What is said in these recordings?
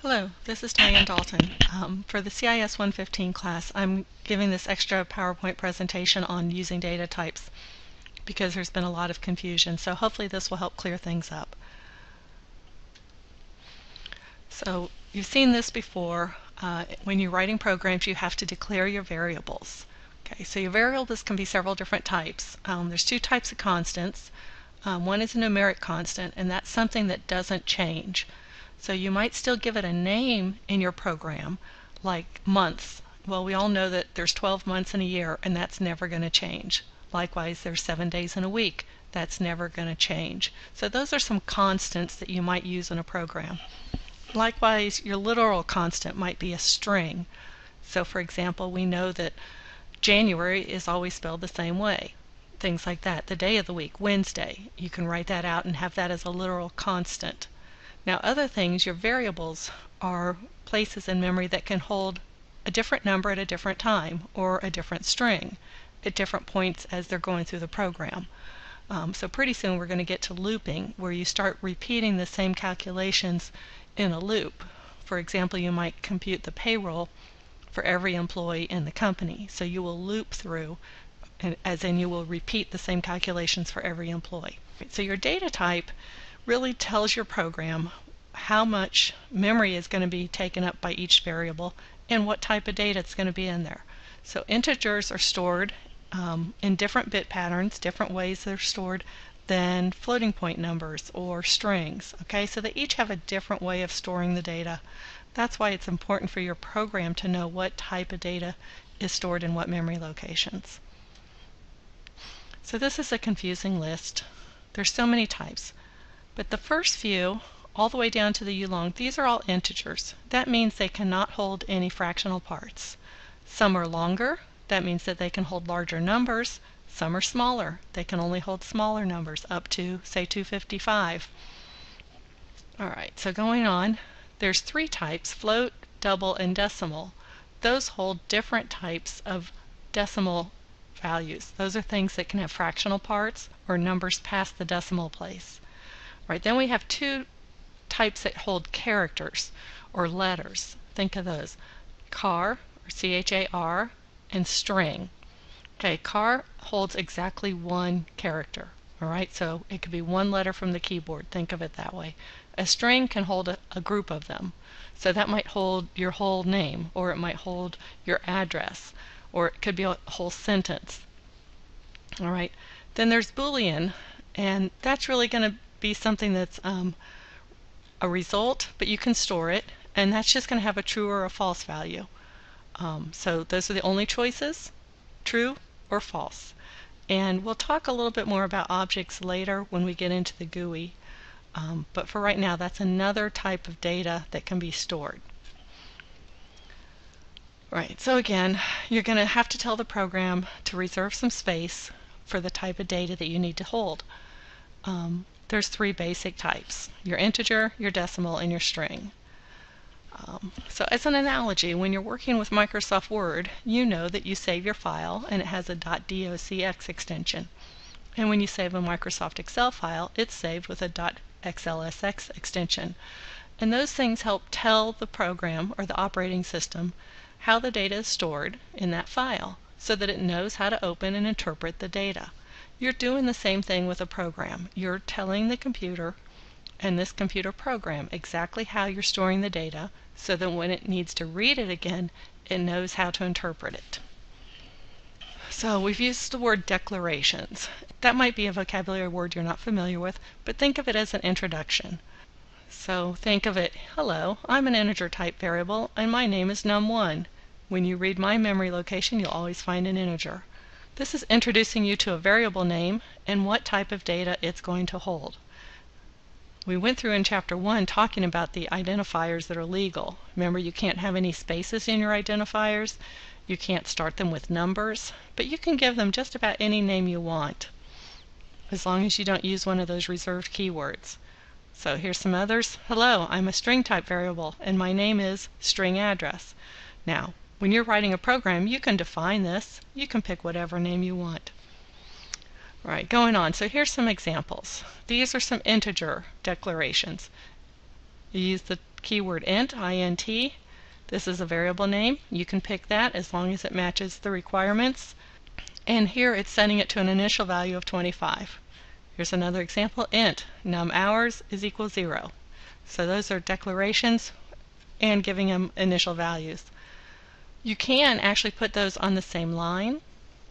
Hello, this is Diane Dalton. For the CIS 115 class, I'm giving this extra PowerPoint presentation on using data types because there's been a lot of confusion, so hopefully this will help clear things up. So you've seen this before. When you're writing programs, you have to declare your variables. Okay, so your variables can be several different types. There's two types of constants. One is a numeric constant, and that's something that doesn't change. So you might still give it a name in your program, like months. Well, we all know that there's 12 months in a year, and that's never going to change. Likewise, there's 7 days in a week. That's never going to change. So those are some constants that you might use in a program. Likewise, your literal constant might be a string. So for example, we know that January is always spelled the same way. Things like that. The day of the week, Wednesday, you can write that out and have that as a literal constant. Now other things, your variables are places in memory that can hold a different number at a different time or a different string at different points as they're going through the program. So pretty soon we're going to get to looping, where you start repeating the same calculations in a loop. For example, you might compute the payroll for every employee in the company. So you will loop through, as in you will repeat the same calculations for every employee. So your data type really tells your program how much memory is going to be taken up by each variable and what type of data it's going to be in there. So integers are stored in different bit patterns, different ways they're stored than floating point numbers or strings. Okay, so they each have a different way of storing the data. That's why it's important for your program to know what type of data is stored in what memory locations. So this is a confusing list. There's so many types. But the first few, all the way down to the U-long, these are all integers. That means they cannot hold any fractional parts. Some are longer. That means that they can hold larger numbers. Some are smaller. They can only hold smaller numbers, up to, say, 255. All right, so going on, there's three types: float, double, and decimal. Those hold different types of decimal values. Those are things that can have fractional parts or numbers past the decimal place. Right, then we have two types that hold characters or letters. Think of those: char, or C-H-A-R, and string. Okay, char holds exactly one character. All right, so it could be one letter from the keyboard. Think of it that way. A string can hold a group of them. So that might hold your whole name, or it might hold your address, or it could be a whole sentence. All right, then there's Boolean, and that's really going to be something that's a result, but you can store it, and that's just going to have a true or a false value. So those are the only choices: true or false. And we'll talk a little bit more about objects later when we get into the GUI. But for right now, that's another type of data that can be stored. Right, so again, you're going to have to tell the program to reserve some space for the type of data that you need to hold. There's three basic types: your integer, your decimal, and your string. So as an analogy, when you're working with Microsoft Word, you know that you save your file and it has a .docx extension. And when you save a Microsoft Excel file, it's saved with a .xlsx extension. And those things help tell the program or the operating system how the data is stored in that file, so that it knows how to open and interpret the data. You're doing the same thing with a program. You're telling the computer and this computer program exactly how you're storing the data, so that when it needs to read it again, it knows how to interpret it. So we've used the word declarations. That might be a vocabulary word you're not familiar with, but think of it as an introduction. So think of it: hello, I'm an integer type variable, and my name is num1. When you read my memory location, you'll always find an integer. This is introducing you to a variable name and what type of data it's going to hold. We went through in Chapter 1 talking about the identifiers that are legal. Remember, you can't have any spaces in your identifiers. You can't start them with numbers, but you can give them just about any name you want, as long as you don't use one of those reserved keywords. So here's some others. Hello, I'm a string type variable, and my name is string address. Now, when you're writing a program, you can define this. You can pick whatever name you want. Right, going on. So here's some examples. These are some integer declarations. You use the keyword int, int. This is a variable name. You can pick that as long as it matches the requirements. And here it's setting it to an initial value of 25. Here's another example, int num hours is equal 0. So those are declarations and giving them initial values. You can actually put those on the same line.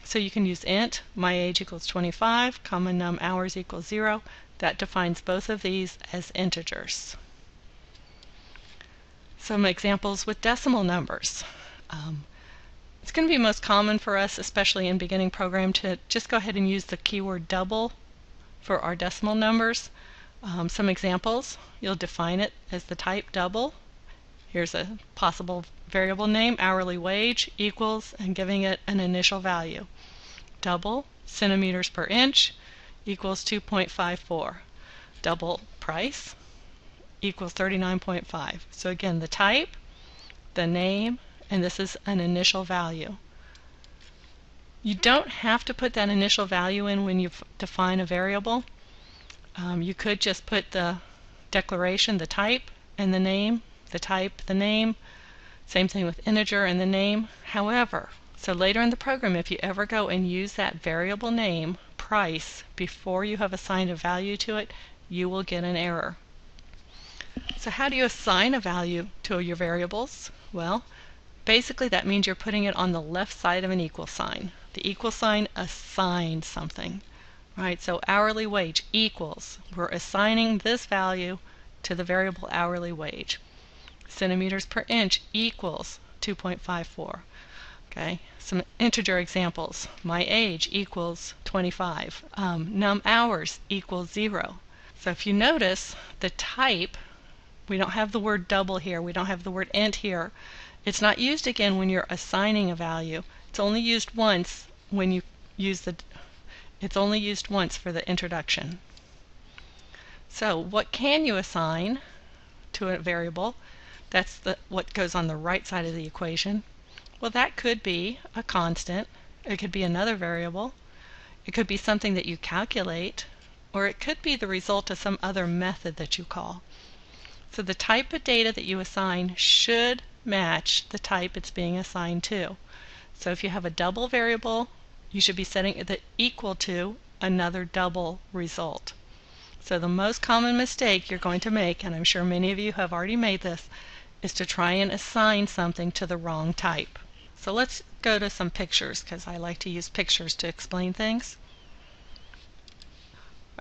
So you can use int my age equals 25, comma num hours equals 0. That defines both of these as integers. Some examples with decimal numbers. It's going to be most common for us, especially in beginning program, to just go ahead and use the keyword double for our decimal numbers. Some examples, you'll define it as the type double. Here's a possible variable name, hourly wage equals, and giving it an initial value. Double centimeters per inch equals 2.54. Double price equals 39.5. So again, the type, the name, and this is an initial value. You don't have to put that initial value in when you define a variable. You could just put the declaration, the type, and the name, the type, the name. Same thing with integer and the name. However, so later in the program, if you ever go and use that variable name, price, before you have assigned a value to it, you will get an error. So how do you assign a value to your variables? Well, basically that means you're putting it on the left side of an equal sign. The equal sign assigns something, right? So hourly wage equals, we're assigning this value to the variable hourly wage. Centimeters per inch equals 2.54. Okay, some integer examples. My age equals 25. Num hours equals 0. So if you notice, the type, we don't have the word double here, we don't have the word int here. It's not used again when you're assigning a value. It's only used once when you use it's only used once for the introduction. So what can you assign to a variable? That's what goes on the right side of the equation. Well, that could be a constant. It could be another variable. It could be something that you calculate, or it could be the result of some other method that you call. So the type of data that you assign should match the type it's being assigned to. So if you have a double variable, you should be setting it equal to another double result. So the most common mistake you're going to make, and I'm sure many of you have already made this, is to try and assign something to the wrong type. So let's go to some pictures, because I like to use pictures to explain things.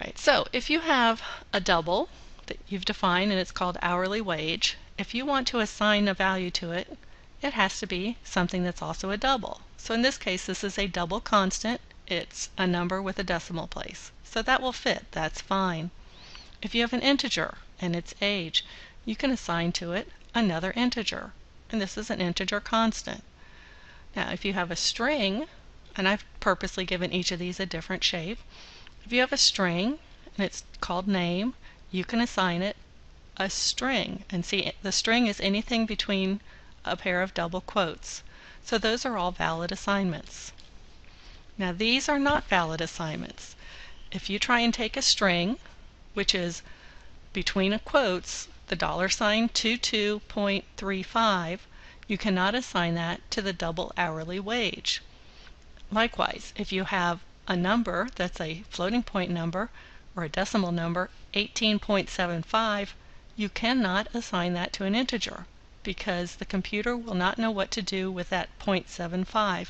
Right, so if you have a double that you've defined and it's called hourly wage, if you want to assign a value to it, it has to be something that's also a double. So in this case, this is a double constant. It's a number with a decimal place. So that will fit. That's fine. If you have an integer and its age, you can assign to it another integer. And this is an integer constant. Now, if you have a string, and I've purposely given each of these a different shape, if you have a string and it's called name, you can assign it a string. And see, the string is anything between a pair of double quotes. So those are all valid assignments. Now these are not valid assignments. If you try and take a string, which is between a quotes, the $22.35, you cannot assign that to the double hourly wage. Likewise, if you have a number that's a floating point number or a decimal number, 18.75, you cannot assign that to an integer because the computer will not know what to do with that 0.75.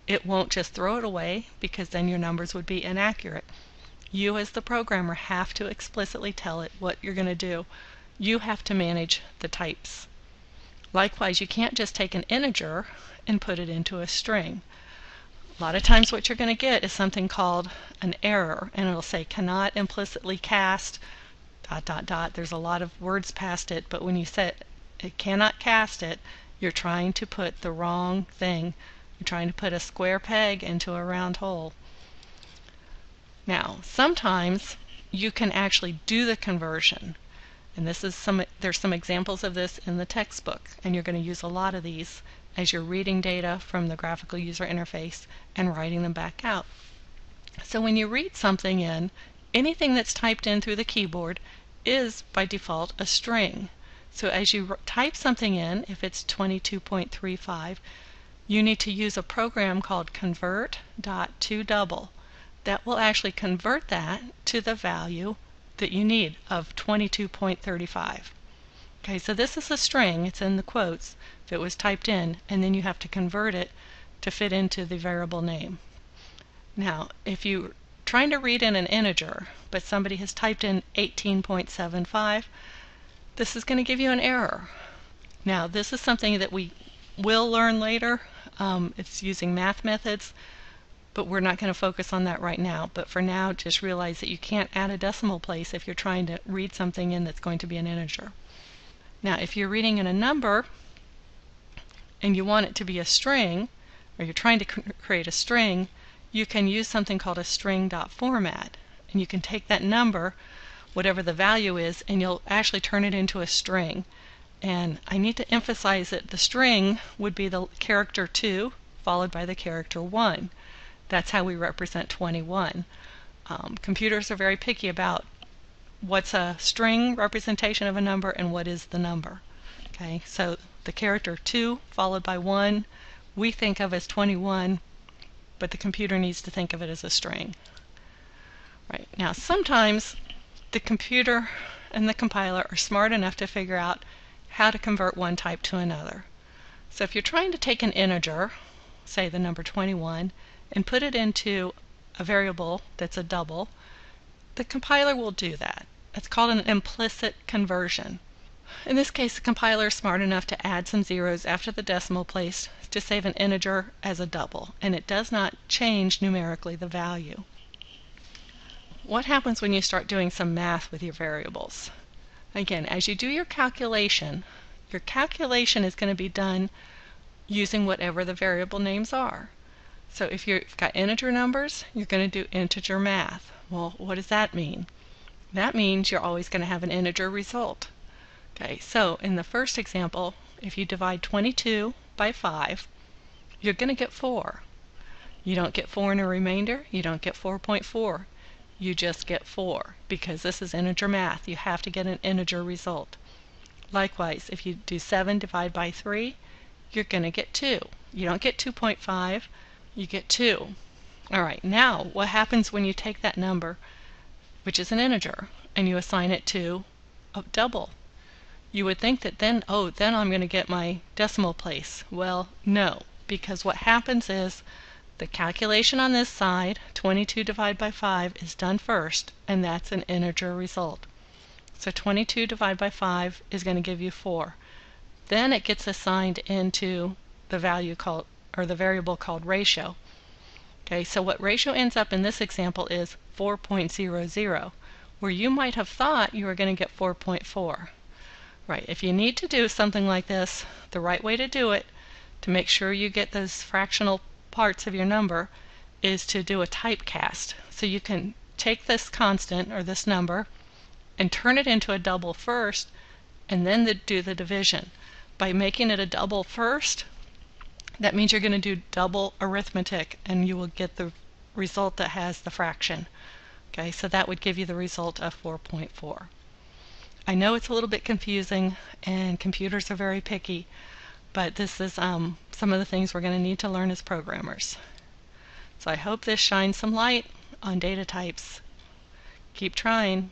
It won't just throw it away because then your numbers would be inaccurate. You as the programmer have to explicitly tell it what you're going to do. You have to manage the types. Likewise, you can't just take an integer and put it into a string. A lot of times what you're going to get is something called an error, and it'll say cannot implicitly cast ... There's a lot of words past it, but when you say it cannot cast it, you're trying to put the wrong thing. You're trying to put a square peg into a round hole. Now, sometimes you can actually do the conversion. And there's some examples of this in the textbook, and you're going to use a lot of these as you're reading data from the graphical user interface and writing them back out. So when you read something in, anything that's typed in through the keyboard is by default a string. So as you type something in, if it's 22.35, you need to use a program called convert.toDouble. That will actually convert that to the value that you need of 22.35. Okay, so this is a string, it's in the quotes that was typed in, and then you have to convert it to fit into the variable name. Now, if you're trying to read in an integer, but somebody has typed in 18.75, this is going to give you an error. Now, this is something that we will learn later. It's using math methods, but we're not going to focus on that right now. But for now, just realize that you can't add a decimal place if you're trying to read something in that's going to be an integer. Now, if you're reading in a number and you want it to be a string, or you're trying to create a string, you can use something called a string.format. And you can take that number, whatever the value is, and you'll actually turn it into a string. And I need to emphasize that the string would be the character 2 followed by the character 1. That's how we represent 21. Computers are very picky about what's a string representation of a number and what is the number. Okay, so the character 2 followed by 1 we think of as 21, but the computer needs to think of it as a string. Right, now sometimes the computer and the compiler are smart enough to figure out how to convert one type to another. So if you're trying to take an integer, say the number 21, and put it into a variable that's a double, the compiler will do that. It's called an implicit conversion. In this case, the compiler is smart enough to add some zeros after the decimal place to save an integer as a double, and it does not change numerically the value. What happens when you start doing some math with your variables? Again, as you do your calculation is going to be done using whatever the variable names are. So if you've got integer numbers, you're going to do integer math. Well, what does that mean? That means you're always going to have an integer result. Okay, so in the first example, if you divide 22 by 5, you're going to get 4. You don't get 4 in a remainder, you don't get 4.4. You just get 4 because this is integer math. You have to get an integer result. Likewise, if you do 7 divided by 3, you're going to get 2. You don't get 2.5, you get 2. Alright, now what happens when you take that number, which is an integer, and you assign it to a double? You would think that then, then I'm going to get my decimal place. Well, no, because what happens is the calculation on this side, 22 divided by 5, is done first, and that's an integer result. So 22 divided by 5 is going to give you 4. Then it gets assigned into the value called, or the variable called ratio. Okay, so what ratio ends up in this example is 4.00, where you might have thought you were going to get 4.4. Right, if you need to do something like this, the right way to do it, to make sure you get those fractional parts of your number, is to do a typecast. So you can take this constant, or this number, and turn it into a double first, and then do the division. By making it a double first, that means you're going to do double arithmetic, and you will get the result that has the fraction. Okay, so that would give you the result of 4.4. I know it's a little bit confusing, and computers are very picky, but this is some of the things we're going to need to learn as programmers. So I hope this shines some light on data types. Keep trying.